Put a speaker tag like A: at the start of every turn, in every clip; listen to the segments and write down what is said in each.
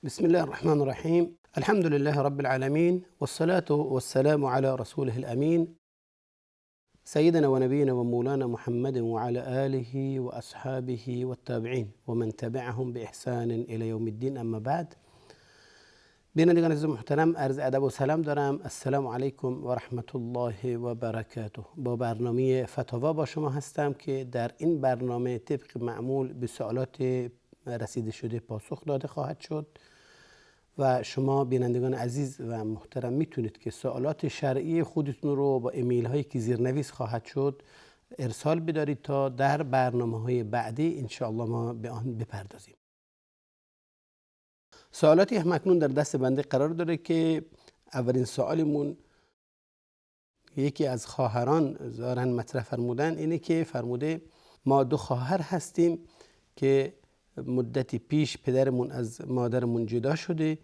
A: بسم الله الرحمن الرحيم. الحمد لله رب العالمين، والصلاة والسلام على رسوله الأمين سيدنا ونبينا ومولانا محمد وعلى آله وأصحابه والتابعين ومن تبعهم بإحسان إلى يوم الدين. اما بعد، بینندگان عزیز محترم، عرض ادب و سلام دارم. السلام علیکم و رحمت الله و برکاته. با برنامه فتاوا با شما هستم که در این برنامه طبق معمول به سوالات رسیده شده پاسخ داده خواهد شد و شما بینندگان عزیز و محترم میتونید که سوالات شرعی خودتون رو با ایمیل هایی که زیرنویس خواهد شد ارسال بدارید تا در برنامه های بعدی انشاءالله ما به آن بپردازیم. سوالاتی همکنون در دست بنده قرار داره که اولین سوالمون یکی از خواهران ظاهراً مطرح فرمودن اینه که فرموده ما دو خواهر هستیم که مدتی پیش پدرمون از مادرمون جدا شده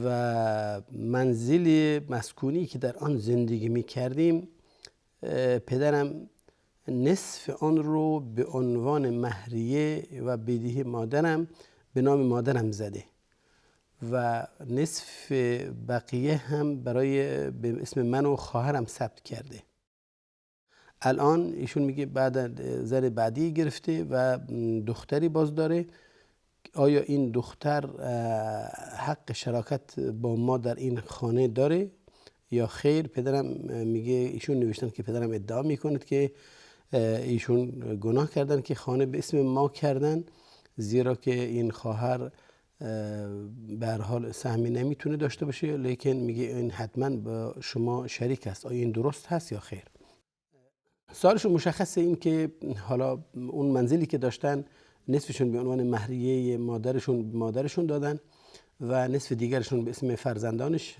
A: و منزل مسکونی که در آن زندگی می کردیم پدرم نصف آن رو به عنوان مهریه و بدهی مادرم به نام مادرم زده و نصف بقیه هم برای به اسم من و خواهرم ثبت کرده. الان ایشون میگه بعد زن بعدی گرفته و دختری باز داره. آیا این دختر حق شراکت با ما در این خانه داره یا خیر؟ پدرم میگه، ایشون نوشتن که پدرم ادعا میکنه که ایشون گناه کردن که خانه به اسم ما کردن، زیرا که این خواهر به هر حال سهمی نمیتونه داشته باشه، لیکن میگه این حتما با شما شریک است. آیا این درست هست یا خیر؟ سوالشون مشخصه، این که حالا اون منزلی که داشتن نصفشون به عنوان مهریه مادرشون دادن و نصف دیگرشون به اسم فرزندانش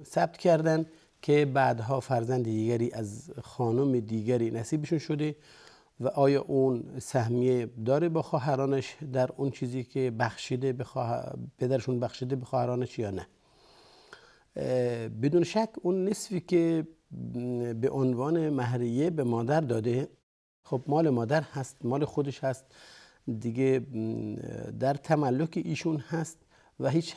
A: ثبت کردن که بعدها فرزند دیگری از خانم دیگری نصیبشون شده و آیا اون سهمیه داره با خواهرانش در اون چیزی که بخشیده پدرشون بخشیده به خواهرانش یا نه؟ بدون شک اون نصفی که به عنوان مهریه به مادر داده خب مال مادر هست، مال خودش هست دیگه، در تملک ایشون هست و هیچ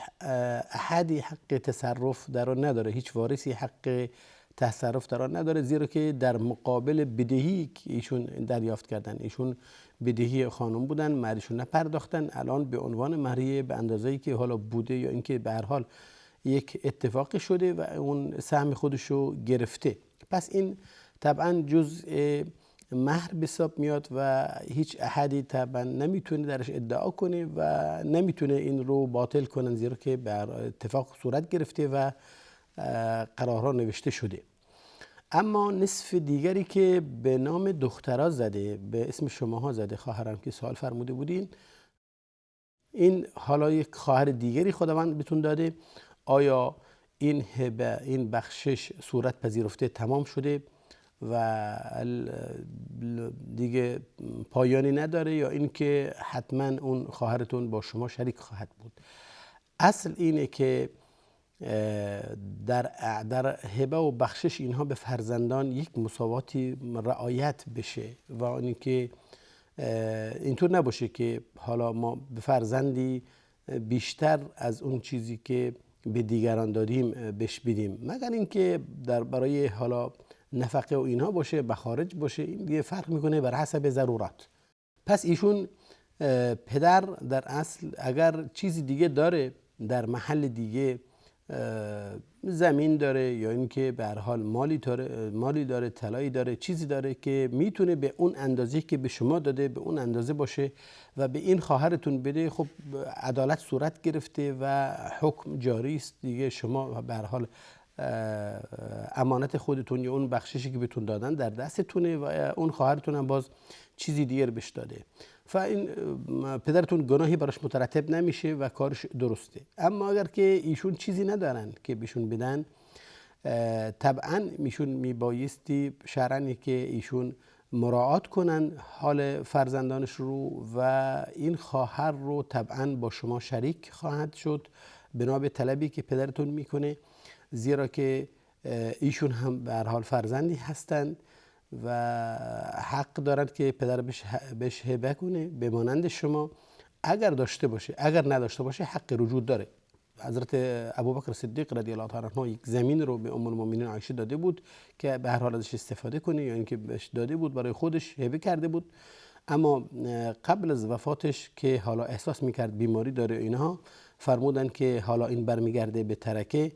A: احدی حق تصرف در آن نداره، هیچ وارثی حق تصرف در آن نداره، زیرا که در مقابل بدهی که ایشون دریافت کردن، ایشون بدهی خانم بودن، مهرشون نپرداختن، الان به عنوان مهریه به اندازه‌ای که حالا بوده یا اینکه به هر حال یک اتفاقی شده و اون سهم خودشو گرفته، پس این طبعا جزء مهر به حساب میاد و هیچ احدی طبعا نمیتونه درش ادعا کنه و نمیتونه این رو باطل کنن، زیرا که بر اتفاق صورت گرفته و قرارها نوشته شده. اما نصف دیگری که به نام دخترها زده، به اسم شماها زده، خواهرم که سوال فرموده بودین، این حالا یک خواهر دیگری خداوند بهتون داده. آیا این هبه، این بخشش صورت پذیرفته تمام شده و دیگه پایانی نداره یا اینکه حتما اون خواهرتون با شما شریک خواهد بود؟ اصل اینه که در هبه و بخشش اینها به فرزندان یک مساواتی رعایت بشه و اینکه اینطور نباشه که حالا ما به فرزندی بیشتر از اون چیزی که به دیگران دادیم بهش بدیم، مگر اینکه برای حالا نفقه و اینها باشه، به خارج باشه، این دیگه فرق میکنه بر حسب ضرورت. پس ایشون پدر در اصل اگر چیزی دیگه داره، در محل دیگه زمین داره یا اینکه به هر حال مالی داره، طلایی داره، چیزی داره که میتونه به اون اندازه که به شما داده به اون اندازه باشه و به این خواهرتون بده، خب عدالت صورت گرفته و حکم جاری است دیگه. شما به هر حال امانت خودتون یا اون بخششی که بهتون دادن در دستتونه و اون خواهرتون هم باز چیزی دیگر بهش داده، این پدرتون گناهی براش مترتب نمیشه و کارش درسته. اما اگر که ایشون چیزی ندارن که بهشون بدن، طبعا ایشون میبایستی شرعاً که ایشون مراعات کنن حال فرزندانش رو و این خواهر رو طبعا با شما شریک خواهد شد بنا به طلبی که پدرتون میکنه، زیرا که ایشون هم به هر حال فرزندی هستند و حق دارند که پدر بهش هبه کنه به مانند شما. اگر داشته باشه، اگر نداشته باشه حق رجوع داره. حضرت ابوبکر صدیق رضی الله تعالی عنه یک زمین رو به ام المؤمنین عایشه داده بود که به هر حال ازش استفاده کنه، یا اینکه بهش داده بود برای خودش هبه کرده بود. اما قبل از وفاتش که حالا احساس میکرد بیماری داره اینها، فرمودن که حالا این برمیگرده به ترکه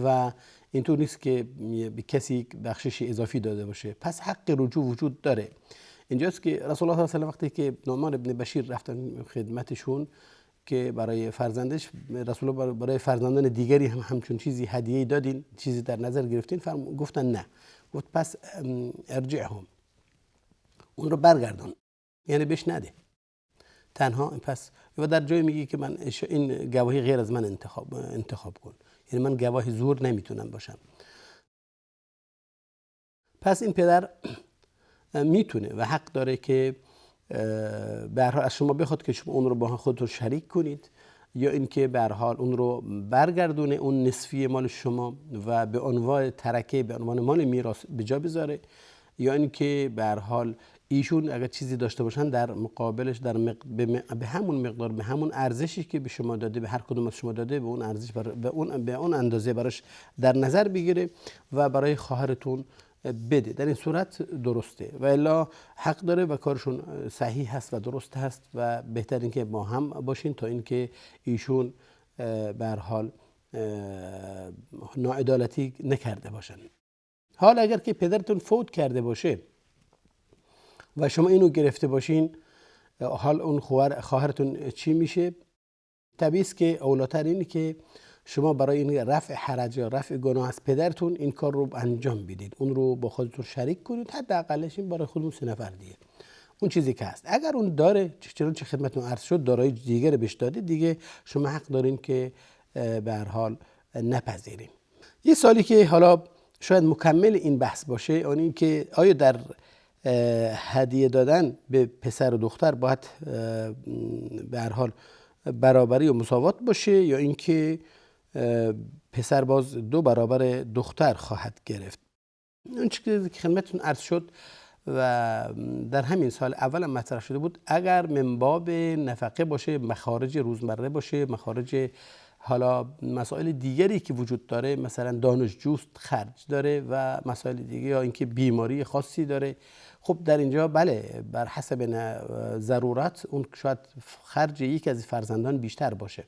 A: و اینطور نیست که به کسی بخشش اضافی داده باشه، پس حق رجوع وجود داره. اینجاست که رسول الله صلی الله علیه و وقتی که نعمان ابن بشیر رفتن خدمتشون که برای فرزندش، رسول الله برای فرزندان دیگری هم همچون چیزی هدیه دادین، چیزی در نظر گرفتین؟ گفتن نه. گفت پس ارجعهم، اون رو برگردان، یعنی بهش نده تنها. پس و در جای میگه که من این گواهی غیر از من انتخاب کن، یعنی من گواه زور نمیتونم باشم. پس این پدر میتونه و حق داره که به هر حال از شما بخواد که شما اون رو با خودتون شریک کنید، یا اینکه به هر حال اون رو برگردونه، اون نصفی مال شما و به عنوان ترکه، به عنوان مال میراث به جا بذاره، یا اینکه به هر حال ایشون اگر چیزی داشته باشن در مقابلش به همون مقدار، به همون ارزشی که به شما داده، به هر کدوم از شما داده، به اون ارزش به اون اندازه براش در نظر بگیره و برای خواهرتون بده. در این صورت درسته و الا حق داره و کارشون صحیح هست و درست هست و بهتر این که با هم باشین تا اینکه ایشون به هر حال ناعدالتی نکرده باشن. حال اگر که پدرتون فوت کرده باشه و شما اینو گرفته باشین، حال اون خواهرتون چی میشه؟ طبیعی است که اولاتر اینه که شما برای این رفع حرج یا رفع گناه از پدرتون این کار رو انجام بدید، اون رو با خودتون شریک کنید، حداقلش این برای خودمون 3 نفر دیگه. اون چیزی که هست اگر اون داره، چه خدمتتون عرض شد، دارای دیگه بهش داده، دیگه شما حق دارین که به هر حال نپذیرین. یه سوالی که حالا شاید مکمل این بحث باشه، اون این که آیا در هدیه دادن به پسر و دختر باید به هر حال برابری و مساوات باشه، یا اینکه پسر باز 2 برابر دختر خواهد گرفت؟ اون چیزی که خدمتتون عرض شد و در همین سال اول مطرح شده بود، اگر من باب نفقه باشه، مخارج روزمره باشه، مخارج حالا مسائل دیگری که وجود داره، مثلا دانشجوست خرج داره و مسائل دیگه، یا اینکه بیماری خاصی داره، خب در اینجا بله بر حسب ضرورت اون شاید خرج یک از فرزندان بیشتر باشه.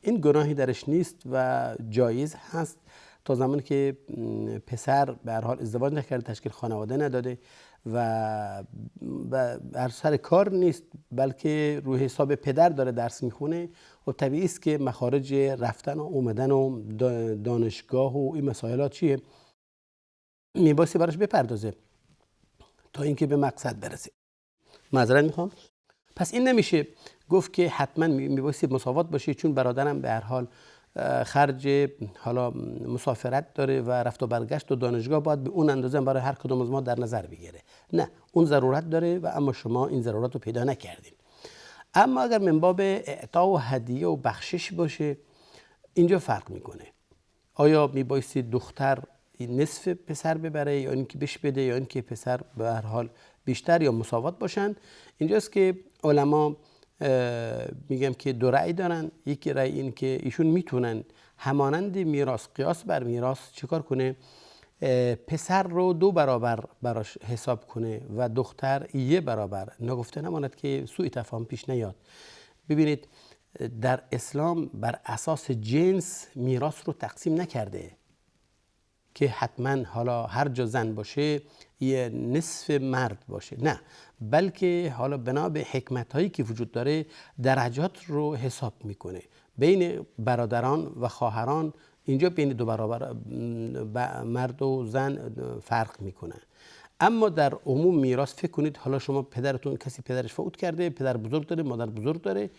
A: این گناهی درش نیست و جایز هست تا زمانی که پسر به هر حال ازدواج نکرده، تشکیل خانواده نداده و بر سر کار نیست، بلکه روی حساب پدر داره درس میخونه و طبیعی است که مخارج رفتن و اومدن و دانشگاه و این مسائلات چیه میباسی براش بپردازه تا اینکه به مقصد برسه. معذرت میخوام. پس این نمیشه گفت که حتما میباسی مساوات باشه، چون برادرم به هر حال خرج حالا مسافرت داره و رفت و برگشت و دانشگاه باید به اون اندازه برای هر کدوم از ما در نظر بگیره. نه، اون ضرورت داره و اما شما این ضرورت رو پیدا نکردین. اما اگر من باب اعطا و هدیه و بخشش باشه، اینجا فرق میکنه. آیا میبایستی دختر نصف پسر ببره یا اینکه بهش بده، یا اینکه پسر به هر حال بیشتر یا مساوات باشن؟ اینجاست که علما میگم که 2 رأی دارن. یکی رأی این که ایشون میتونن همانند میراث، قیاس بر میراث چیکار کنه؟ پسر رو 2 برابر براش حساب کنه و دختر 1 برابر. نگفته نماند که سوء تفاهم پیش نیاد. ببینید در اسلام بر اساس جنس میراث رو تقسیم نکرده که حتما حالا هر جا زن باشه یه نصف مرد باشه، نه، بلکه حالا بنا به حکمت هایی که وجود داره درجات رو حساب میکنه. بین برادران و خواهران اینجا بین 2 برابر مرد و زن فرق میکنه. اما در عموم میراث فکر کنید حالا شما پدرتون، کسی پدرش فوت کرده، پدر بزرگ داره، مادر بزرگ داره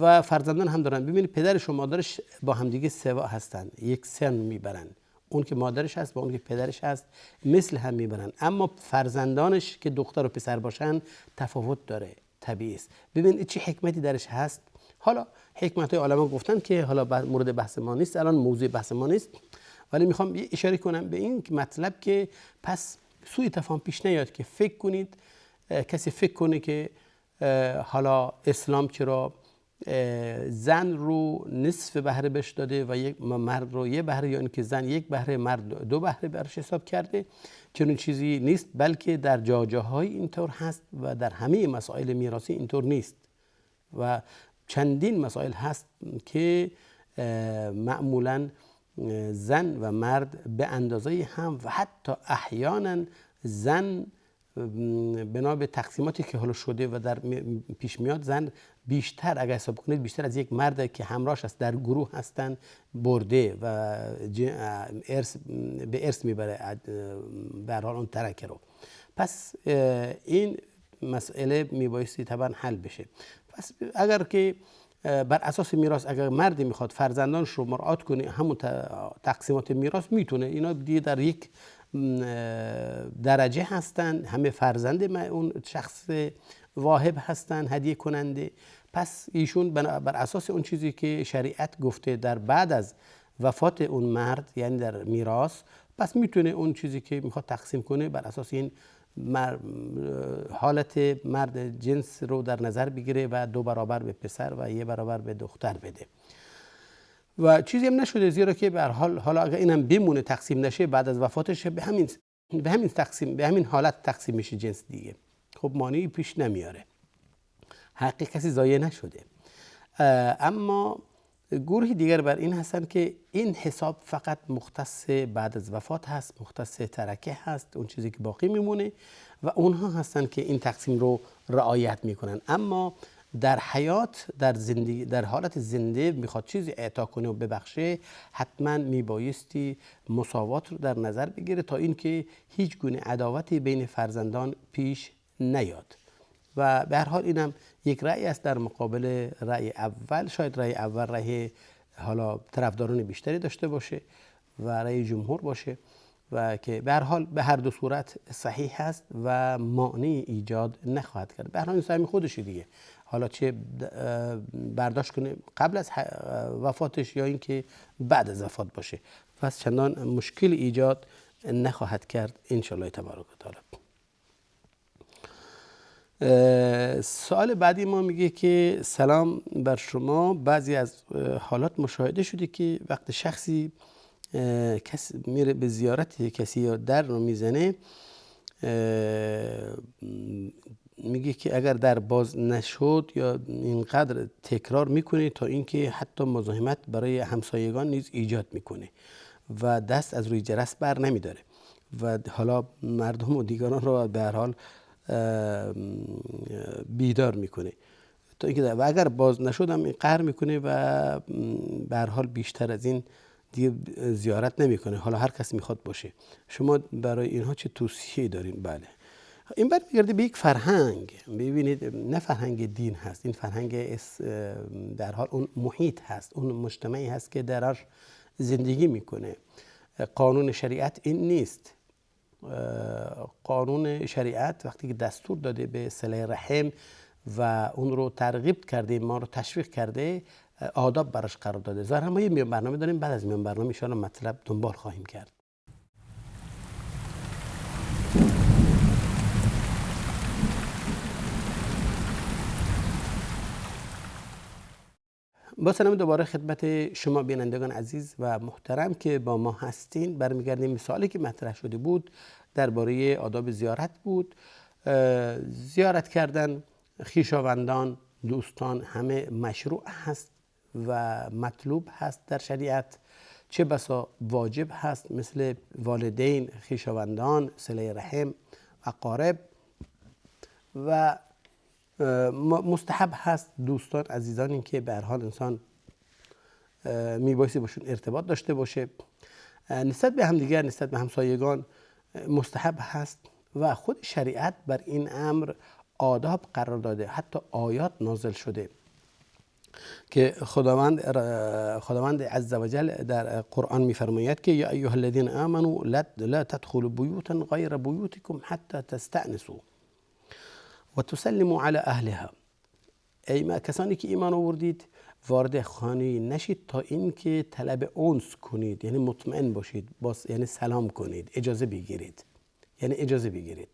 A: و فرزندان هم دارن. ببینید پدرش و مادرش با همدیگه سوا هستن، یک سن میبرن. اون که مادرش هست با اون که پدرش هست مثل هم میبرن، اما فرزندانش که دختر و پسر باشن تفاوت داره، طبیعی است. ببین چه حکمتی درش هست. حالا حکمت های علما گفتن که حالا مورد بحث ما نیست، الان موضوع بحث ما نیست، ولی میخوام اشاره کنم به این مطلب که پس سوء تفاهم پیش نیاد که فکر کنید کسی فکر کنه که حالا اسلام چرا زن رو نصف بهره بهش داده و یک مرد رو یه بهره، یا اینکه زن یک بهره مرد دو بهره برش حساب کرده. چنین چیزی نیست، بلکه در جاهای اینطور هست و در همه مسائل میراثی اینطور نیست و چندین مسائل هست که معمولاً زن و مرد به اندازه هم و حتی احیانا زن بنا به تقسیماتی که حالا شده و در پیش میاد، زن بیشتر اگر حساب کنید بیشتر از یک مرد که همراهش است در گروه هستن برده و به ارث میبره به هر حال اون ترکه رو. پس این مسئله میبایستی طبعا حل بشه. پس اگر که بر اساس میراث اگر مردی میخواد فرزندانش رو مراعات کنه همون تقسیمات میراث میتونه، اینا دیگه در یک درجه هستن، همه فرزند اون شخص واهب هستن، هدیه کننده. پس ایشون بر اساس اون چیزی که شریعت گفته در بعد از وفات اون مرد یعنی در میراث، پس میتونه اون چیزی که میخواد تقسیم کنه بر اساس این حالت مرد جنس رو در نظر بگیره و 2 برابر به پسر و 1 برابر به دختر بده و چیزی هم نشده، زیرا که به هر حال حالا اگر اینم بمونه تقسیم نشه بعد از وفاتش به همین حالت تقسیم میشه جنس دیگه. خب مانعی پیش نمیاره، حق کسی ضایع نشده. اما گروه دیگر بر این هستن که این حساب فقط مختص بعد از وفات هست، مختص ترکه هست، اون چیزی که باقی میمونه و اونها هستن که این تقسیم رو رعایت میکنن. اما در حیات در حالت زنده میخواد چیزی اعطا کنه و ببخشه، حتما میبایستی مساوات رو در نظر بگیره تا اینکه هیچ گونه عداوتی بین فرزندان پیش نیاد. و به هر حال اینم یک رأی است در مقابل رأی اول. شاید رأی اول رأی حالا طرفداران بیشتری داشته باشه و رأی جمهور باشه و که به هر حال به هر دو صورت صحیح هست و مانعی ایجاد نخواهد کرد. به هر حال این سهم خودشه دیگه، حالا چه برداشت کنه قبل از وفاتش یا اینکه بعد از وفات باشه، پس چندان مشکل ایجاد نخواهد کرد ان شاء الله تبارک و تعالی. سوال بعدی ما میگه که سلام بر شما، بعضی از حالات مشاهده شده که وقت شخصی میره به زیارت کسی یا در رو میزنه، میگه که اگر در باز نشد یا اینقدر تکرار میکنه تا اینکه حتی مزاحمت برای همسایگان نیز ایجاد میکنه و دست از روی جرس بر نمیداره و حالا مردم و دیگران رو به هر حال بیدار میکنه تا اینکه و اگر باز نشدم این قهر میکنه و به هر حال بیشتر از این دیگه زیارت نمیکنه. حالا هر کس میخواد باشه. شما برای اینها چه توصیه‌ای دارین؟ بله، این برمیگرده به یک فرهنگ. ببینید نه فرهنگ دین هست، این فرهنگ در حال اون محیط هست، اون مجتمعی هست که درش زندگی میکنه. قانون شریعت این نیست. قانون شریعت وقتی که دستور داده به صله رحم و اون رو ترغیب کرده، ما رو تشویق کرده، آداب براش قرار داده. ظاهرا ما یه میان برنامه داریم، بعد از میان برنامه ان شاء الله مطلب دنبال خواهیم کرد. با سلام دوباره خدمت شما بینندگان عزیز و محترم که با ما هستین. برمیگردیم سوالی که مطرح شده بود درباره آداب زیارت بود. زیارت کردن خویشاوندان، دوستان همه مشروع هست و مطلوب هست در شریعت، چه بسا واجب هست مثل والدین، خویشاوندان، صله رحم، اقارب و مستحب هست دوستان عزیزانی که به هر حال انسان میبایستی باشون ارتباط داشته باشه. نسبت به همدیگر، نسبت به همسایگان مستحب هست و خود شریعت بر این امر آداب قرار داده، حتی آیات نازل شده که خداوند عزوجل در قرآن میفرماید که یا ایها الذین آمنوا لا تدخلوا بیوتا غیر بیوتکم حتی تستأنسوا و تسلموا علی اهلها. ای کسانی که ایمان آوردید وارد خانه نشید تا اینکه طلب انس کنید، یعنی مطمئن باشید، یعنی سلام کنید، اجازه بگیرید، یعنی اجازه بگیرید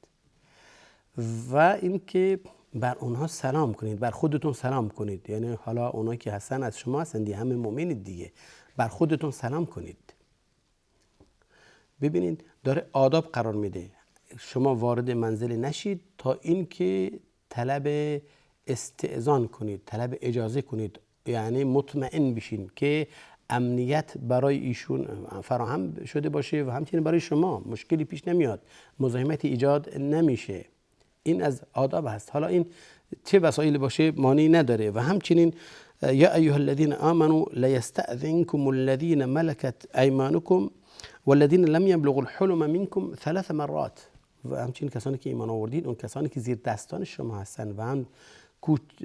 A: و اینکه بر اونها سلام کنید، بر خودتون سلام کنید. یعنی حالا اونایی که هستن از شما هستن دیگه، همه مؤمنید دیگه، بر خودتون سلام کنید. ببینید داره آداب قرار میده. شما وارد منزل نشید تا اینکه طلب استئذان کنید، طلب اجازه کنید، یعنی مطمئن بشین که امنیت برای ایشون فراهم شده باشه و همچنین برای شما مشکلی پیش نمیاد، مزاحمتی ایجاد نمیشه. این از آداب هست. حالا این چه وسایلی باشه معنی نداره. و همچنین یا ایها الذین آمنوا لیستأذنکم الذین ملکت ایمانکم والذین لم یبلغوا الحلم منکم 3 مرات. و همچنین کسانی که ایمان آوردید، اون کسانی که زیر دستان شما هستن و هم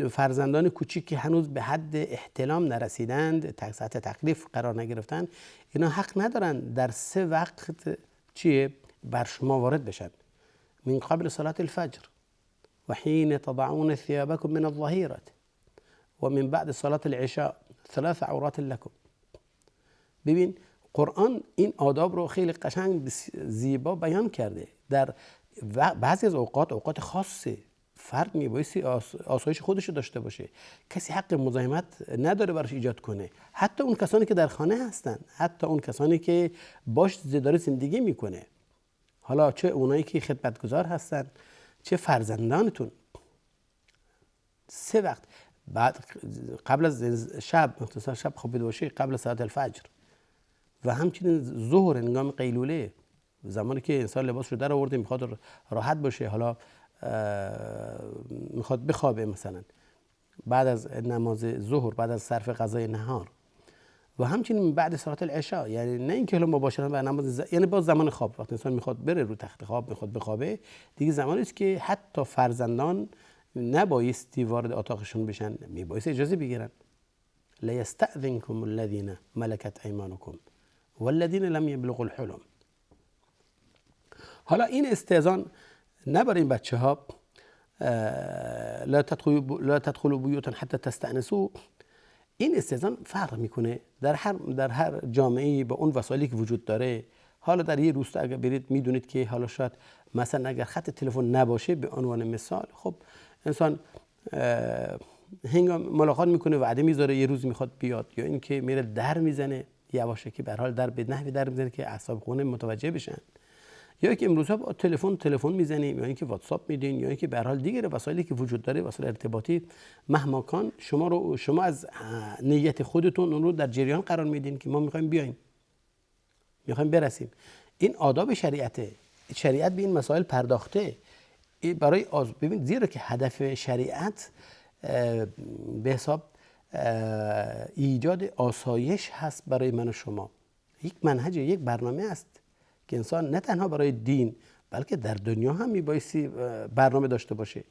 A: فرزندان کوچیک که هنوز به حد احتلام نرسیدند، سطح تکلیف قرار نگرفتن، اینا حق ندارن در 3 وقت چیه بر شما وارد بشن. من قبل صلاة الفجر و حین تضعون ثيابكم من الظهيرة و من بعد صلاة العشاء 3 عورات لكم. ببین قرآن این آداب رو خیلی قشنگ زیبا بیان کرده. در بعضی از اوقات خاصه فرد میبایستی آسایش خودش رو داشته باشه، کسی حق مزاحمت نداره براش ایجاد کنه، حتی اون کسانی که در خانه هستن، حتی اون کسانی که باش داره زندگی میکنه، حالا چه اونایی که خدمتگزار هستن چه فرزندانتون. 3 وقت بعد قبل از شب، مختصر شب خوابیده باشه، قبل صلاة الفجر و همچنین ظهر هنگام قیلوله، زمانی که انسان لباس رو در آورده میخواد راحت باشه، حالا میخواد بخوابه، مثلا بعد از نماز ظهر، بعد از صرف غذای نهار و همچنین بعد صلاة العشاء. یعنی نه اینکه حالا مباشرت بعد نماز یعنی باز زمان خواب، وقتی انسان میخواد بره رو تخت خواب، میخواد بخوابه، دیگه زمانی است که حتی فرزندان نبایستی وارد اتاقشون بشن، میبایست اجازه بگیرن. لیستأذنکم الذین ملکت ایمانکم والذین لم یبلغوا الحلم. حالا این استئذان نه برای این بچه ها لا تدخلوا بیوتا حتی تستأنسوا، این استئذان فرق میکنه در هر جامعه‌ای با اون وسایلی که وجود داره. حالا در یه روستا اگر برید میدونید که حالا شاید مثلا اگر خط تلفن نباشه، به عنوان مثال، خب انسان هنگام ملاقات میکنه وعده میذاره یه روز میخواد بیاد، یا اینکه میره در میزنه یواشکی، به هر حال در به نحوی در میزنه که اصحاب خونه متوجه بشن، یا که امروزها با تلفن میزنیم، یا اینکه واتساپ میدین، یا اینکه به هر حال دیگه وسایلی که وجود داره، وسایل ارتباطی، مهما کان شما از نیت خودتون اون رو در جریان قرار میدین که ما میخوایم بیایم، میخوایم برسیم. این آداب شریعته. شریعت به این مسائل پرداخته برای ببین، زیرا که هدف شریعت به حساب ایجاد آسایش هست برای من و شما. یک منهج، یک برنامه است که انسان نه تنها برای دین بلکه در دنیا هم میبایستی برنامه داشته باشه.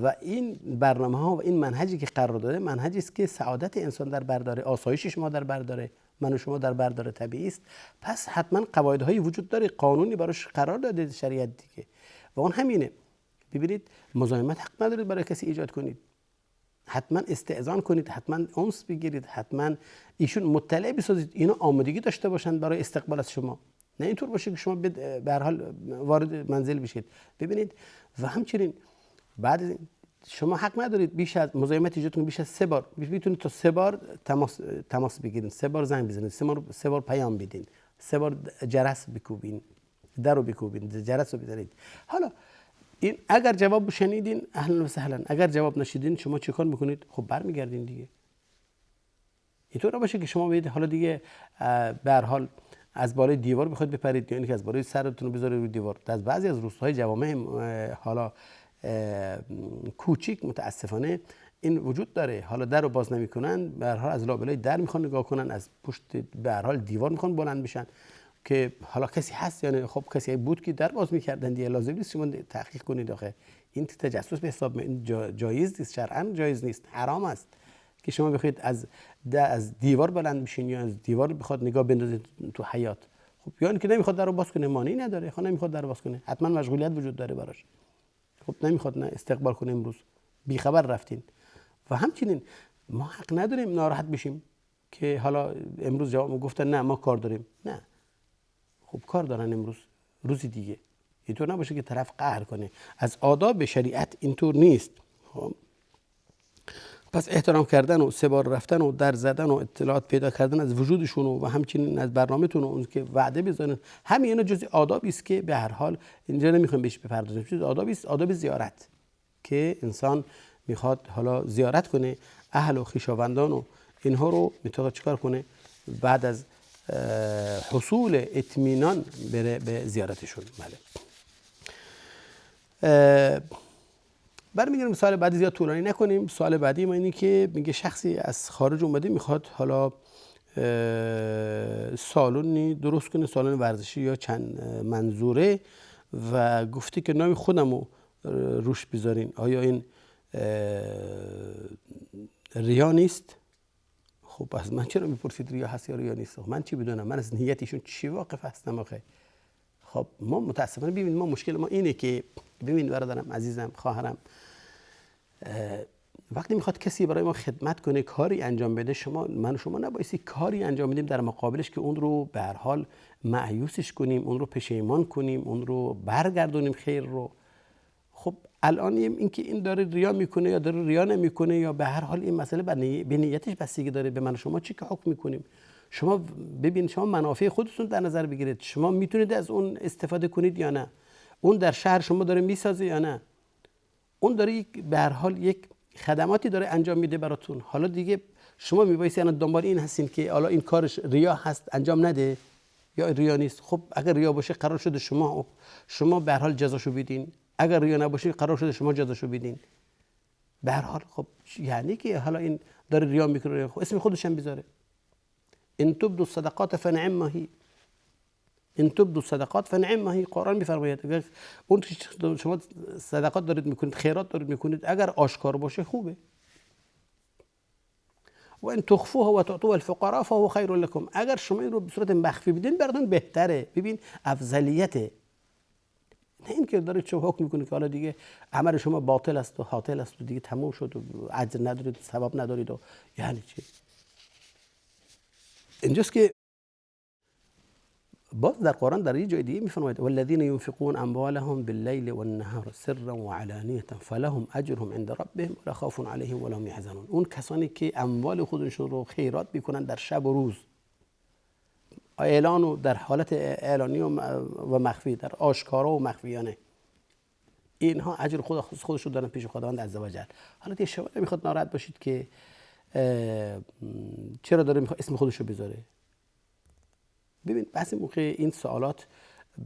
A: و این برنامه ها و این منهجی که قرار داده، منهجی است که سعادت انسان در بر داره، آسایش شما در بر داره، من و شما در بر داره، طبیعی است. پس حتما قواعدهایی وجود داره، قانونی براش قرار داده شریعت دیگه، و اون همینه. ببینید مزاحمت حق ندارید برای کسی ایجاد کنید، حتما استئذان کنید، حتما انس بگیرید، حتما ایشون مطلع بسازید، اینا آمادگی داشته باشن برای استقبال از شما. نه اینطور باشه که شما به هر حال وارد منزل بشید. ببینید و همچنین بعد شما حق ندارید بیش از مزاحمت ایجاد کنید، بیش از 3 بار میتونید تا 3 بار تماس بگیرید، 3 بار زنگ بزنید، 3 بار پیام بدین، 3 بار جرس بکوبین، در رو بکوبین، جرس رو بزنید. حالا این اگر جواب شنیدین اهلا و سهلا، اگر جواب نشیدین شما چه کار میکنید؟ خب برمیگردین دیگه. اینطور نباشه که شما بگید حالا دیگه به هر حال از بالای دیوار بخواید بپرید، یا اینکه از بالای سرتون رو بذارید روی دیوار. در بعضی از روستاهای جوامع حالا کوچیک متاسفانه این وجود داره، حالا در رو باز نمیکنن، به هر حال از لابلای در میخوان نگاه کنن، از پشت به هر حال دیوار میخوان بلند بشن که حالا کسی هست، یعنی خب کسی بود که در باز میکردن دیگه. لازم نیست شما تحقیق کنید، آخه این تجسس به حساب جایز نیست، شرعاً جایز نیست، حرام است که شما بخواید از دیوار بلند بشین یا از دیوار بخواد نگاه بندازید تو حیاط. خب یا اینکه نمیخواد در رو باز کنه، مانعی نداره، خب نمیخواد در رو باز کنه، حتما مشغولیت وجود داره براش، خب نمیخواد نه استقبال کنه، امروز بی خبر رفتین. و همچنین ما حق نداریم ناراحت بشیم که حالا امروز جواب گفتن نه ما کار داریم. نه، خب کار دارن امروز، روزی دیگه. اینطور نباشه که طرف قهر کنه. از آداب شریعت اینطور نیست. پس احترام کردن و 3 بار رفتن و در زدن و اطلاعات پیدا کردن از وجودشون و همچنین از برنامه‌تون و اون که وعده بزنن، همین اینا جزء آدابی است که به هر حال اینجا نمیخوایم بهش بپردازیم. جزء آدابی است، آداب زیارت، که انسان میخواد حالا زیارت کنه اهل و خویشاوندان و اینها رو میتونه چیکار کنه؟ بعد از حصول اطمینان بره به زیارتشون. بله. برمیگردیم سوال بعدی، زیاد طولانی نکنیم. سوال بعدی ما اینه که میگه شخصی از خارج اومده میخواد حالا سالونی درست کنه، سالن ورزشی یا چند منظوره، و گفته که نام خودم رو روش بذارین. آیا این ریا نیست؟ خب از من چرا میپرسید ریا هست یا ریا نیست؟ من چی بدونم؟ من از نیتشون چی واقف هستم آخه؟ خب ما متاسفانه ببینید، ما مشکل ما اینه که ببین برادرم عزیزم، خواهرم، وقتی میخواد کسی برای ما خدمت کنه، کاری انجام بده، من و شما نبایستی کاری انجام بدیم در مقابلش که اون رو به هر حال مایوسش کنیم، اون رو پشیمان کنیم، اون رو برگردونیم خیر رو. خب الان این که این داره ریا میکنه یا داره ریا نمیکنه، یا به هر حال این مسئله به نیتش بستگی داره. به من و شما چی که حکم میکنیم؟ شما ببین، شما منافع خودتون در نظر بگیرید، شما میتونید از اون استفاده کنید یا نه؟ اون در شهر شما داره میسازه یا نه؟ اون داره به هر حال یک خدماتی داره انجام میده براتون. حالا دیگه شما میبایستی الان دنبال این هستین که حالا این کارش ریا هست انجام نده یا ریا نیست. خب اگر ریا باشه قرار شده شما به هر حال جزاشو بدین، اگر ریا نباشه قرار شده شما جزاشو بدین. به هر حال خب یعنی که حالا این داره ریا میکنه، خب اسم خودش هم بذاره. ان تبدوا الصدقات فنعم ما هی، ان تبدوا الصدقات فنعم ما هی. قرآن میفرماید اگر اون شما صدقات دارید میکنید، خیرات دارید میکنید، اگر آشکار باشه خوبه. و ان تخفوها و تعطوها الفقراء فهو خیر لكم. اگر شما این رو به صورت مخفی بدین براتون بهتره. ببین افضلیته، نه اینکه دارید شما حکم میکنید که حالا دیگه عمل شما باطل است و حاطل است و دیگه تموم شد و اجر ندارید، ثواب ندارید. و یعنی چی؟ اینجاست که باز در قرآن در یه جای دیگه میفرماید والذین ينفقون اموالهم باللیل والنهار سرا وعلانیة فلهم اجرهم عند ربهم ولا خوف عليهم ولا هم يحزنون. اون کسانی که اموال خودشون رو خیرات میکنن در شب و روز، اعلان و در حالت اعلانی و مخفی، در آشکارا و مخفیانه، اینها اجر خودشون دارن پیش خداوند عزوجل. حالا دیگه شما نمیخواد ناراحت باشید که چرا داره میخواد اسم خودشو بذاره. ببین بعضی موقع این سوالات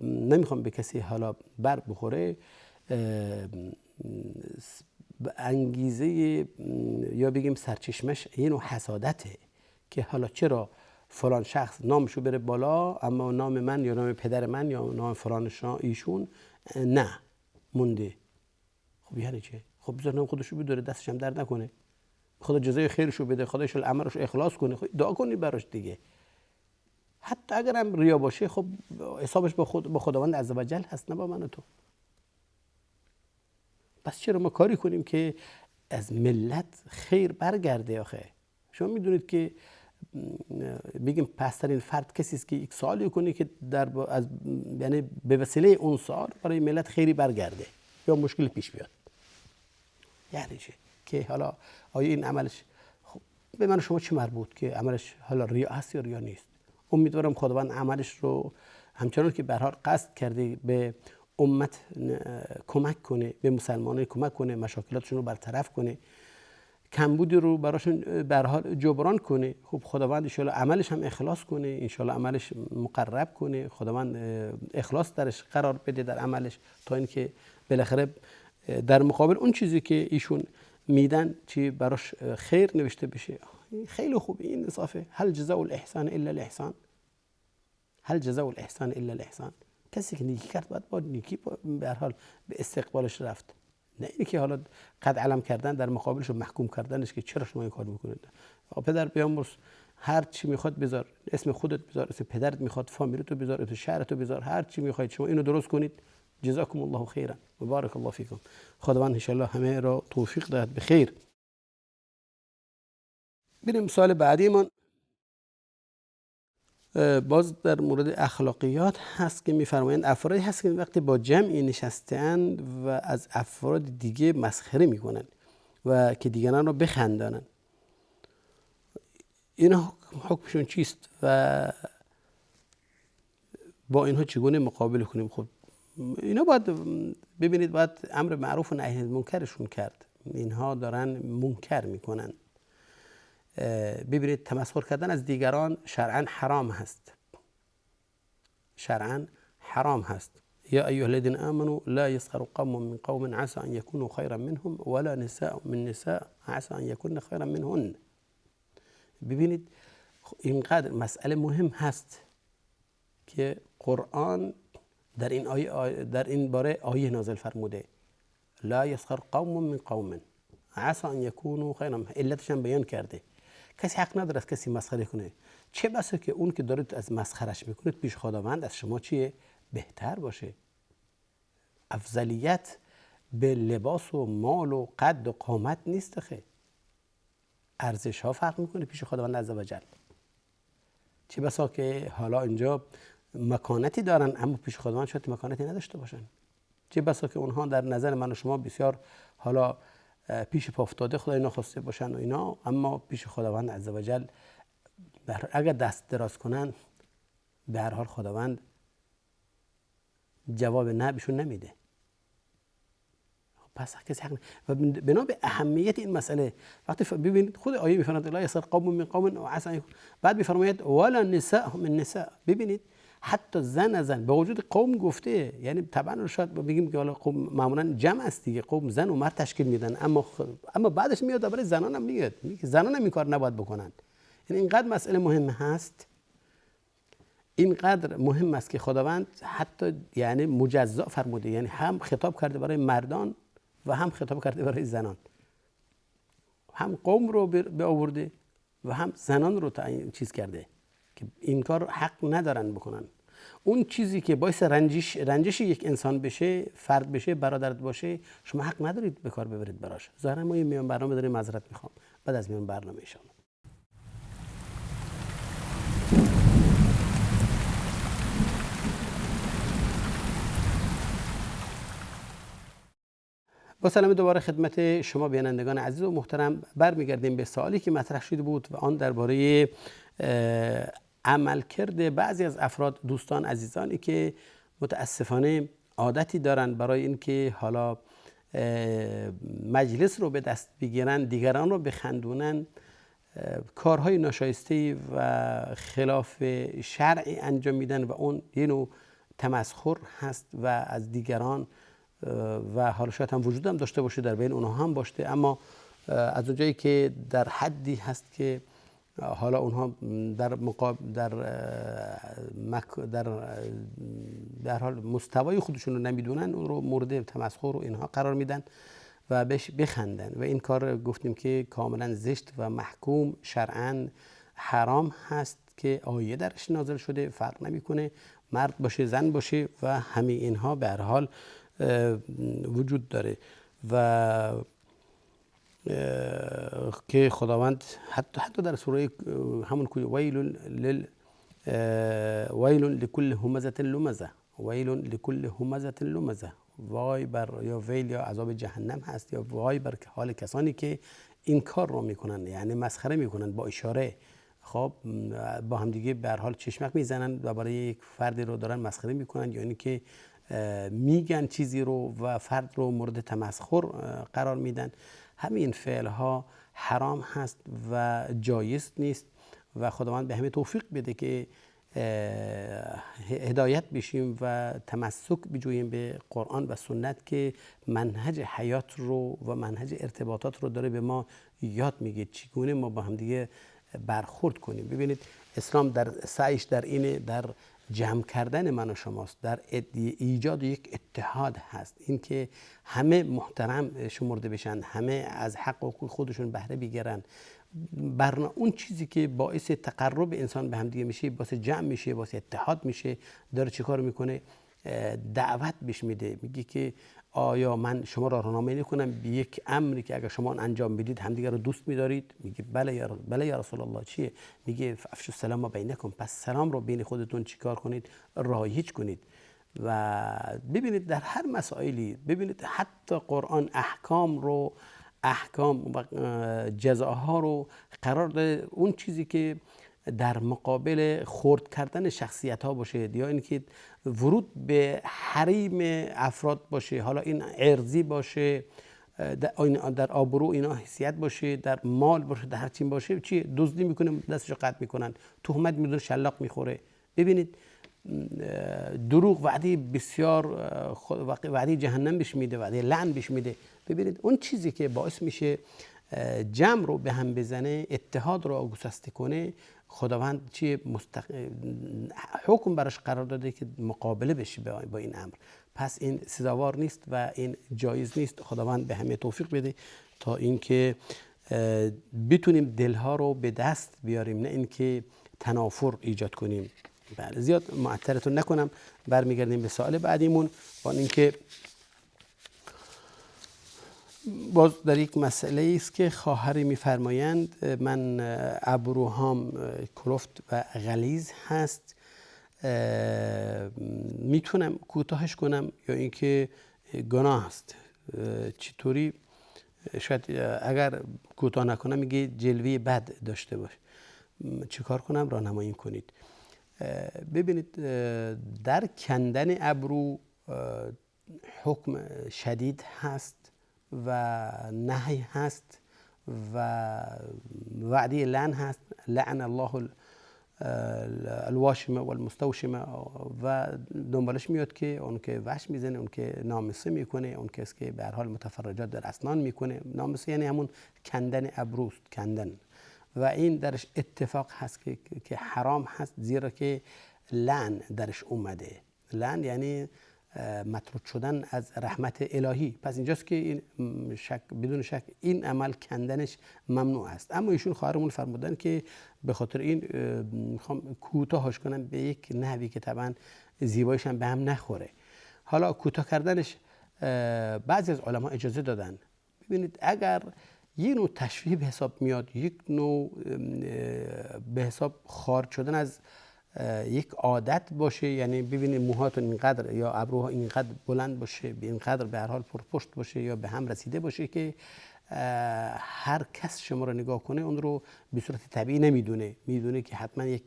A: نمیخوام به کسی حالا بر بخوره، انگیزه یا بگیم سرچشمش اینو حسادته که حالا چرا فلان شخص نامشو بره بالا اما نام من یا نام پدر من یا نام فلان ایشون نه مونده. خب یعنی چه؟ خب بذار نام خودشو بداره، دستش هم درد نکنه، خدا جزای خیرشو بده، خدا ان شاء الله عملش اخلاص کنه، خب دعا کنی براش دیگه. حتی اگر هم ریا باشه خب حسابش با خداوند عزوجل هست، نه با من و تو. پس چرا ما کاری کنیم که از ملت خیر برگرده؟ آخه شما میدونید که بگیم پسترین فرد کسی است که یک سوالی کنه که یعنی به وسیله اون سوال برای ملت خیری برگرده یا مشکل پیش بیاد. یعنی چه؟ که حالا آیا این عملش خب به من شما چه مربوط که عملش حالا ریا هست یا ریا نیست؟ امیدوارم خداوند عملش رو همچنان که به هر حال قصد کرده به امت کمک کنه، به مسلمانان کمک کنه، مشاکلاتشون رو برطرف کنه، کمبودی رو براشون به هر حال جبران کنه. خب خداوند ان شاءالله عملش هم اخلاص کنه، ان شاءالله عملش مقرب کنه، خداوند اخلاص درش قرار بده در عملش، تا اینکه بالاخره در مقابل اون چیزی که ایشون میدن چی براش خیر نوشته بشه. خیلی خوبه این انصافه. هل جزاء الاحسان الا الاحسان؟ هل جزاء الاحسان الا الاحسان؟ کسی که نیکی کرد باید با نیکی به هر حال به استقبالش رفت، نه اینکه حالا قد علم کردن در مقابلش و محکوم کردنش که چرا شما این کار میکنید. پدر بیامرز، هر چی میخواد بذار، اسم خودت بذار، اسم پدرت میخواد، فامیلتو بذار، اسم شهرتو بذار، هر چی میخواید شما اینو درست کنید. جزاکم الله خیرا و بارک الله فیکم. خداوند ان شاء الله همه را توفیق دهد به خیر. بریم سوال بعدی من باز در مورد اخلاقیات هست که میفرمایند افرادی هست که وقتی با جمعی نشسته‌اند و از افراد دیگه مسخره میکنند و که دیگران رو بخندانن. اینا حکمشون چیست و با اینها چگونه مقابله کنیم؟ خب اینا باید ببینید، باید امر معروف و نهی از منکرشون کرد. اینها دارن منکر میکنن. ببینید تمسخر کردن از دیگران شرعاً حرام هست، شرعاً حرام هست. یا ایها الذین آمنوا لا یسخر قوم من قوم عسى ان یکونوا خیرا منهم ولا نساء من نساء عسى ان یکن خیرا منهن. ببینید اینقدر مسئله مهم هست که قرآن در این آیه، در این باره آیه نازل فرموده لا یسخر قوم من قوم عسى ان یکونوا خیرا، علتش هم بیان کرده. کسی حق نداره از کسی مسخره کنه، چه بسا که اون که دارید از مسخرش میکنید پیش خداوند از شما چیه؟ بهتر باشه. افضلیت به لباس و مال و قد و قامت نیست، خیلی ارزش ها فرق میکنه پیش خداوند عزوجل. چه بسا که حالا اینجا مکانتی دارن اما پیش خداوند شاید مکانتی نداشته باشن. چه بسا که اونها در نظر من و شما بسیار حالا پیش پا افتاده خدای نخواسته باشن و اینا، اما پیش خداوند عزوجل اگر دست دراز کنن به هر حال خداوند جواب نه بهشون نمیده. پس کسی حق و بنا به اهمیت این مسئله وقتی ببینید خود آیه میفرماید لا یسخر قوم من قوم و عسى، بعد میفرماید ولا نساء من نساء. ببینید حتی زن به وجود قوم گفته، یعنی طبعا شاید بگیم که حالا قوم معمولا جمع است دیگه، قوم زن و مرد تشکیل میدن، اما بعدش میاد برای زنان هم میگه که زنان هم این کار نباید بکنن. یعنی اینقدر مسئله مهم هست، اینقدر مهم است که خداوند حتی یعنی مجزا فرموده، یعنی هم خطاب کرده برای مردان و هم خطاب کرده برای زنان، هم قوم رو به آورده و هم زنان رو چیز کرده که این کار حق ندارن بکنن. اون چیزی که باعث رنجش یک انسان بشه، فرد بشه، برادرت باشه، شما حق ندارید به کار ببرید براش. ظاهرا ما میان برنامه داریم، معذرت میخوام بعد از میان برنامه ایشان. با سلام دوباره خدمت شما بینندگان عزیز و محترم برمیگردیم به سوالی که مطرح شده بود و آن درباره عملکرد بعضی از افراد، دوستان، عزیزانی که متاسفانه عادتی دارن برای اینکه حالا مجلس رو به دست بگیرن، دیگران رو بخندونن، کارهای ناشایسته و خلاف شرعی انجام میدن و اون یه نوع تمسخر هست و از دیگران و حالا شاید هم وجود هم داشته باشه، در بین اونها هم باشه، اما از اونجایی که در حدی هست که حالا اونها در حال مستوای خودشون رو نمیدونن، اون رو مورد تمسخر و اینها قرار میدن و بهش بخندن و این کار گفتیم که کاملا زشت و محکوم شرعاً حرام هست که آیه درش نازل شده، فرق نمیکنه مرد باشه زن باشه و همه اینها به هر حال وجود داره و که خداوند حتی در سوره همون که ویل لکل همزة لمزة، ویل لکل همزة لمزة، وای بر یا ویل یا عذاب جهنم هست یا وای بر حال کسانی که این کار رو میکنن، یعنی مسخره میکنن با اشاره، خب با هم دیگه به هر حال چشمک میزنن و برای یک فردی رو دارن مسخره میکنن، یعنی که میگن چیزی رو و فرد رو مورد تمسخر قرار میدن. همین فعل ها حرام هست و جایز نیست و خداوند به همه توفیق بده که هدایت بشیم و تمسک بجوییم به قرآن و سنت که منهج حیات رو و منهج ارتباطات رو داره به ما یاد میگه چگونه ما با هم دیگه برخورد کنیم. ببینید اسلام در سعیش در اینه، در جمع کردن من و شماست، در ایجاد یک اتحاد هست، این که همه محترم شمرده بشن، همه از حق و حقوق خودشون بهره بگیرن. اون چیزی که باعث تقرب انسان به هم دیگه میشه، باعث جمع میشه، باعث اتحاد میشه، داره چی کار میکنه؟ دعوت بهش میده، میگه که آیا من شما را راهنمایی نکنم به یک امری که اگر شما انجام بدید همدیگه رو دوست می‌دارید؟ میگه بله یا رسول الله. چیه؟ میگه افشوا السلام بینکم، پس سلام رو بین خودتون چیکار کنید؟ رایج کنید. و ببینید در هر مسائلی، ببینید حتی قرآن احکام رو احکام و جزاها رو قرار داده اون چیزی که در مقابل خرد کردن شخصیت ها باشه یا اینکه ورود به حریم افراد باشه، حالا این عرضی باشه، در آبرو اینا حیثیت باشه، در مال باشه، در هر چی باشه، چی دزدی میکنه دستشو قطع میکنن، تهمت میدونه شلاق میخوره. ببینید دروغ وعده بسیار وعده جهنم بهش میده، وعده لعن بهش میده. ببینید اون چیزی که باعث میشه جمع رو به هم بزنه، اتحاد رو گسسته کنه، خداوند حکم براش قرار داده که مقابله بشه با این امر. پس این سزاوار نیست و این جایز نیست. خداوند به همه توفیق بده تا اینکه بتونیم دلها رو به دست بیاریم، نه اینکه تنافر ایجاد کنیم. بله، زیاد معطلتون نکنم، برمیگردیم به سوال بعدیمون. با اینکه باز در یک مسئله است که خواهری میفرمایند من ابروهام کلفت و غلیظ هست، میتونم کوتاهش کنم یا اینکه گناه است؟ چطوری؟ شاید اگر کوتاه نکنم میگه جلوه بد داشته باش، چیکار کنم؟ راهنمایی کنید. ببینید در کندن ابرو حکم شدید هست و نهی هست و وعده لعن هست، لعن الله الواشمه و المستوشمه، و دنبالش میاد که اون که وحش میزنه، اون که ناموسه میکنه، اون کسی که به هر حال متفرجات در اسنان میکنه. ناموسه یعنی همون کندن ابروست، کندن، و این درش اتفاق هست که حرام هست، زیرا که لعن درش اومده. لعن یعنی مطرود شدن از رحمت الهی. پس اینجاست که این بدون شک این عمل کندنش ممنوع است. اما ایشون خواهرمون فرمودن که به خاطر این میخوام کوتاهش کنم به یک نحوی که طبعا زیبایش هم به هم نخوره. حالا کوتاه کردنش بعضی از علما اجازه دادن. ببینید اگر یک نوع تشریح به حساب میاد، یک نوع به حساب خارج شدن از یک عادت باشه، یعنی ببینید موهاتون اینقدر یا ابروها اینقدر بلند باشه، اینقدر به هر حال پرپشت باشه یا به هم رسیده باشه که هر کس شما رو نگاه کنه اون رو به صورت طبیعی نمیدونه، میدونه که حتما یک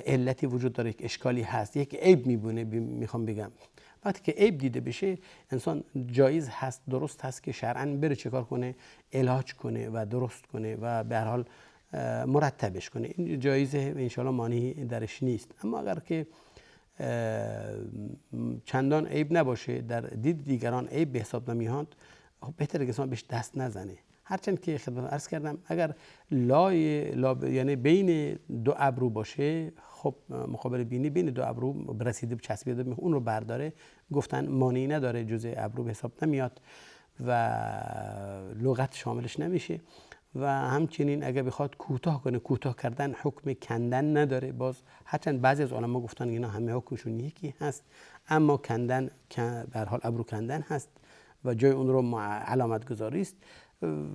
A: علتی وجود داره، یک اشکالی هست، یک عیب میبونه. میخوام بگم وقتی که عیب دیده بشه، انسان جایز هست، درست هست که شرعاً بره چیکار کنه؟ علاج کنه و درست کنه و به هر حال مرتبش کنه. این جایزه و انشاءالله مانعی درش نیست. اما اگر که چندان عیب نباشه، در دید دیگران عیب به حساب نمیاد، بهتره که انسان بهش دست نزنه. هرچند که خدمت عرض کردم اگر یعنی بین دو ابرو باشه، خب مقابل بینی بین دو ابرو برسیده چسبیده، اون رو برداره، گفتن مانعی نداره، جزء ابرو به حساب نمیاد و لغت شاملش نمیشه. و همچنین اگر بخواد کوتاه کنه، کوتاه کردن حکم کندن نداره. باز هرچند بعضی از علما گفتن اینا همه حکمشون یکی هست، اما کندن به هر حال ابرو کندن هست و جای اون رو علامت گذاری است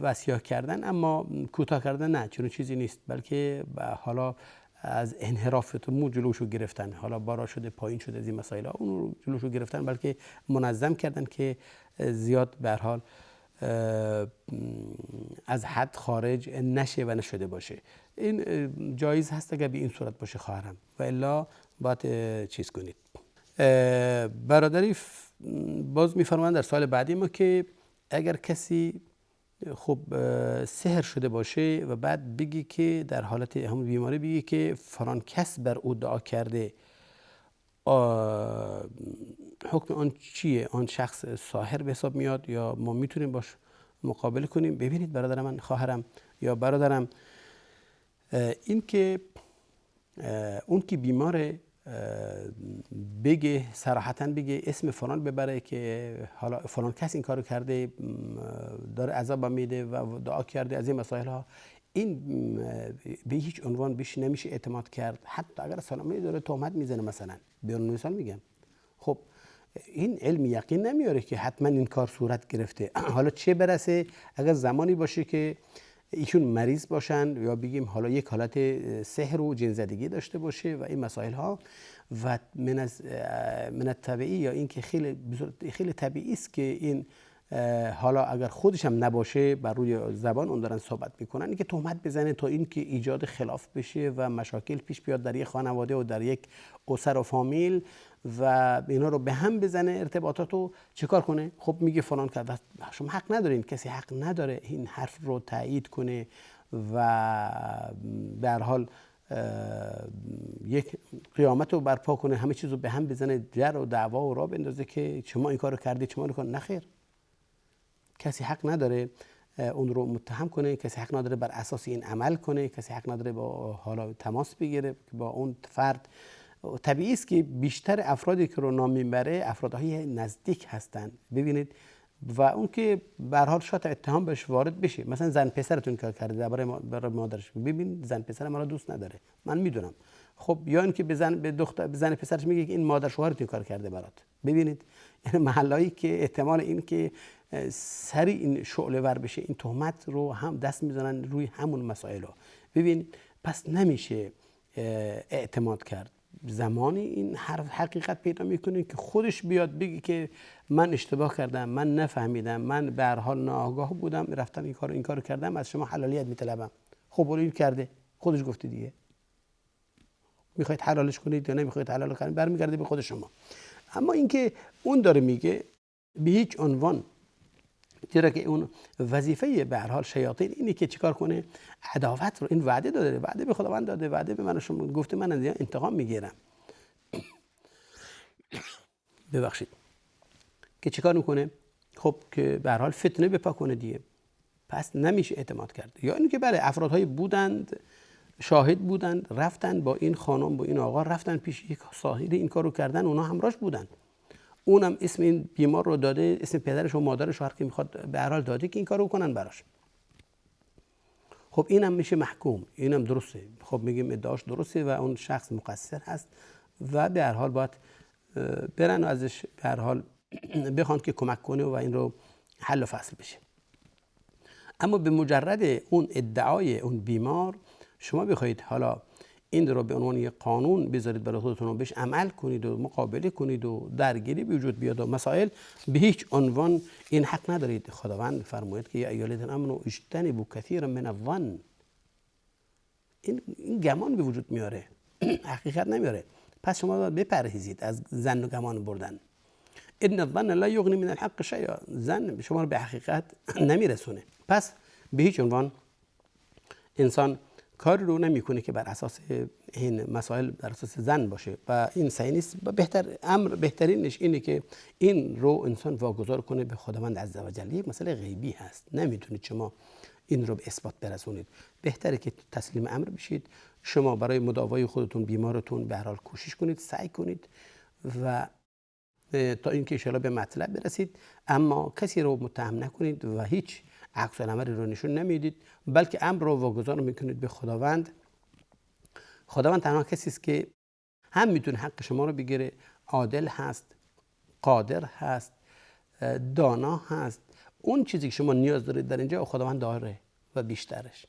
A: و سیاه کردن، اما کوتاه کردن نه، چون چیزی نیست، بلکه حالا از انحراف مو جلوشو گرفتن، حالا بارا شده پایین شده از این مسائل ها، اون رو جلوشو گرفتن، بلکه منظم کردن که زیاد به هر حال از حد خارج نشه و نشده باشه. این جایز هست اگر به این صورت باشه خواهرم، و الا باید چیز کنید. برادری باز میفرمایند در سال بعدی ما که اگر کسی خب سحر شده باشه و بعد بگی که در حالت همون بیماری بگی که فلان کس بر او دعا کرده، حکم آن چیه؟ آن شخص ساحر به حساب میاد یا ما میتونیم باش مقابله کنیم؟ ببینید برادر من، خواهرم یا برادرم، این که اون که بیماره بگه، صراحتاً بگه، اسم فلان ببره که حالا فلان کس این کارو کرده، داره عذاب میده و دعا کرده از این مسائل ها، این به هیچ عنوان بیش نمیشه اعتماد کرد. حتی اگر سلامه داره تهمت میزنه، مثلا بیان مثال میگم، خب این علم یقین نمیاره که حتما این کار صورت گرفته. حالا چه برسه اگر زمانی باشه که ایشون مریض باشن یا بگیم حالا یک حالت سحر و جن‌زدگی داشته باشه و این مسائل ها، و من طبیعی یا این که خیلی طبیعی است که این حالا اگر خودش هم نباشه بر روی زبان اون دارن صحبت میکنن، این که تهمت بزنه تا این که ایجاد خلاف بشه و مشاکل پیش بیاد در یک خانواده و در یک اسر و فامیل و اینا رو به هم بزنه ارتباطاتو، چیکار کنه؟ خب میگه فلان کرده. شما حق ندارین، کسی حق نداره این حرف رو تایید کنه و به هر حال یک قیامت رو برپا کنه، همه چیز رو به هم بزنه، جر و دعوا و راه بندازه که شما این کارو کردید، شما رو کن. نخیر، کسی حق نداره اون رو متهم کنه، کسی حق نداره بر اساس این عمل کنه، کسی حق نداره با حالا تماس بگیره با اون فرد. طبیعی است که بیشتر افرادی که رو نام میبره افرادهای نزدیک هستند. ببینید و اون که به هر حال شاید اتهام بهش وارد بشه، مثلا زن پسرتون کار کرده برای مادرش، ببین زن پسر ما رو دوست نداره، من میدونم. خب یا اینکه به زن پسرش میگه که این مادر شوهرتون کار کرده برات. ببینید یعنی محلایی که احتمال این که سریع این شعله ور بشه، این تهمت رو هم دست میزنن روی همون مسائل. ببین پس نمیشه اعتماد کرد. زمانی این حقیقت پیدا میکنه که خودش بیاد بگه که من اشتباه کردم، من نفهمیدم، من به هر حال ناآگاه بودم، رفتم این کارو کردم، از شما حلالیت میطلبم. خب اون کرده، خودش گفته دیگه. میخواید حلالش کنید یا نمیخواید حلال کنید برمیگرده به خود شما. اما اینکه اون داره میگه به هیچ عنوان، چرا که اون وظیفه به هر حال شیاطین اینه که چیکار کنه؟ عداوت رو، این وعده داده، وعده به خداوند داده، وعده به من و شما گفته من از انتقام میگیرم. ببخشید که چیکار میکنه؟ خب که به هر حال فتنه بپا کنه دیگه. پس نمیشه اعتماد کرد. یا اینکه بله افرادهایی بودند، شاهد بودند، رفتن با این خانم با این آقا رفتن پیش یک ساحری این کارو کردن، اونا همراهش بودند. اونم اسم این بیمار رو داده، اسم پدرش و مادرش هر کی میخواد به هر حال داده که این کارو کنن براش. خب اینم میشه محکوم، اینم درسته. خب میگیم ادعاش درسته و اون شخص مقصر هست و به هر حال باید برن و ازش به هر حال بخوان که کمک کنه و این رو حل و فصل بشه. اما به مجرد اون ادعای اون بیمار شما بخواید حالا این رو به عنوان یک قانون بذارید برای خودتون و بهش عمل کنید و مقابله کنید و درگیری به وجود بیاد و مسائل، به هیچ عنوان این حق ندارید. خداوند فرماید که یا ایها الذین آمنوا اجتنبوا کثیرا من الظن. این گمان به وجود میاره، حقیقت نمیاره. پس شما باید بپرهیزید از ظن و گمان بردن. ان الظن لا یغنی من الحق شیئا. ظن شما رو به حقیقت نمیرسونه. پس به هیچ عنوان انسان کاری رو نمیکنه که بر اساس این مسائل بر اساس ظن باشه و این صحیح نیست. بهترینش اینه که این رو انسان واگذار کنه به خداوند عزوجل. یک مسئله غیبی هست، نمیتونید شما این رو به اثبات برسونید. بهتره که تسلیم امر بشید. شما برای مداوای خودتون بیمارتون به هر حال کوشش کنید، سعی کنید و تا اینکه ان شاءالله به مطلب برسید. اما کسی رو متهم نکنید و هیچ عکس العملی رو نشون نمیدید، بلکه امر رو واگذار میکنید به خداوند. خداوند تنها کسی است که هم میتونه حق شما رو بگیره، عادل هست، قادر هست، دانا هست. اون چیزی که شما نیاز دارید در اینجا خداوند داره و بیشترش.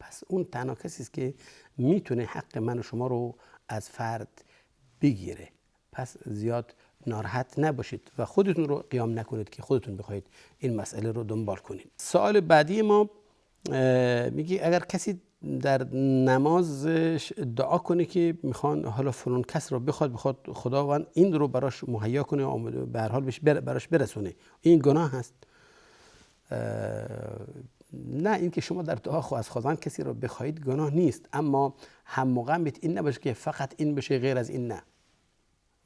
A: پس اون تنها کسی است که میتونه حق من و شما رو از فرد بگیره. پس زیاد ناراحت نباشید و خودتون رو قیام نکنید که خودتون بخواید این مسئله رو دنبال کنید. سوال بعدی ما میگه اگر کسی در نمازش دعا کنه که میخوان حالا فلان کس رو بخواد خداوند این رو براش مهیا کنه و به هر حال براش برسونه، این گناه هست؟ نه، این که شما در دعا از خداوند کسی رو بخواید گناه نیست، اما هم موقع این نباشه که فقط این بشه غیر از این نه.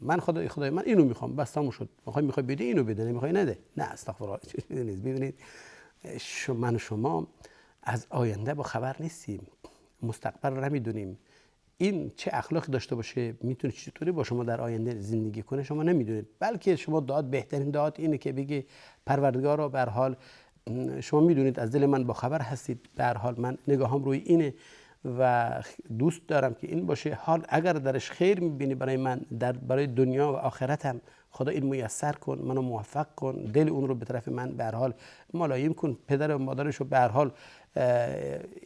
A: من خدای من اینو میخوام بس تموم شد. میخوای بده اینو بده، نمیخوای نده. نه استغفر الله. ببینید من و شما از آینده با خبر نیستیم، مستقبل رو نمیدونیم. این چه اخلاقی داشته باشه، میتونه چطوری با شما در آینده زندگی کنه شما نمیدونید. بلکه شما بهترین دعات اینه که بگی پروردگارا به هر حال شما میدونید از دل من با خبر هستید، به هر حال من نگاهم روی اینه و دوست دارم که این باشه. حال اگر درش خیر میبینی برای من برای دنیا و آخرتم، خدا این میسر کن، منو موفق کن، دل اون رو به طرف من به هر حال ملایم کن. پدر و مادرش رو به هر حال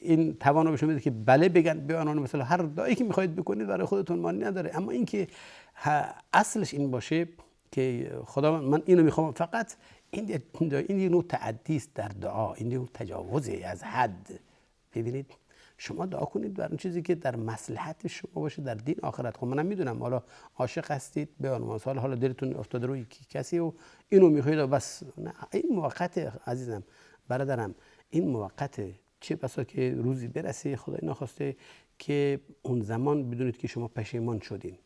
A: این توانو بهشون بده که بله بگن به آنان. مثلا هر دعایی که میخواید بکنید برای خودتون مانی نداره، اما این که اصلش این باشه که خدا من اینو میخوام، فقط این یه نوع تعدی است در دعا، این یه نوع تجاوزی از حد. ببینید شما دعا کنید بر اون چیزی که در مصلحت شما باشه در دین آخرت. خب منم میدونم حالا عاشق هستید به عنوان سوال، حالا دلتون افتاده روی کسی و اینو میخواید بس، نه این موقت عزیزم برادرم، این موقت. چه بسا که روزی برسه خدای نخواسته که اون زمان بدونید که شما پشیمان شدین،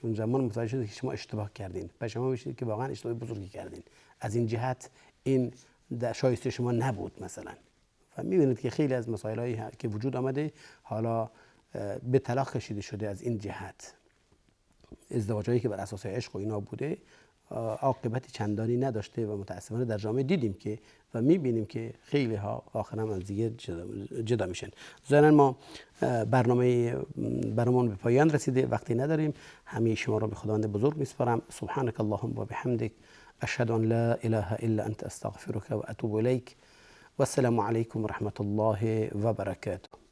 A: اون زمان متوجه شدید که شما اشتباه کردین، پشیمان بشید که واقعا اشتباه بزرگی کردین، از این جهت این شایسته شما نبود مثلا. و میبینید که خیلی از مسائل‌هایی که وجود آمده حالا به طلاق کشیده شده از این جهت. ازدواجایی که بر اساس عشق و اینا بوده عاقبت چندانی نداشته و متاسفانه در جامعه دیدیم که و میبینیم که خیلی ها آخرا از دیگه جدا میشن. ظاهرا ما برنامه برامون به پایان رسیده، وقتی نداریم. همه شما رو به خداوند بزرگ میسپارم. سبحانك اللهم و بحمدک، اشهد ان لا اله الا انت، استغفرك و اتوب الیک. و السلام علیکم و رحمت الله و برکاته.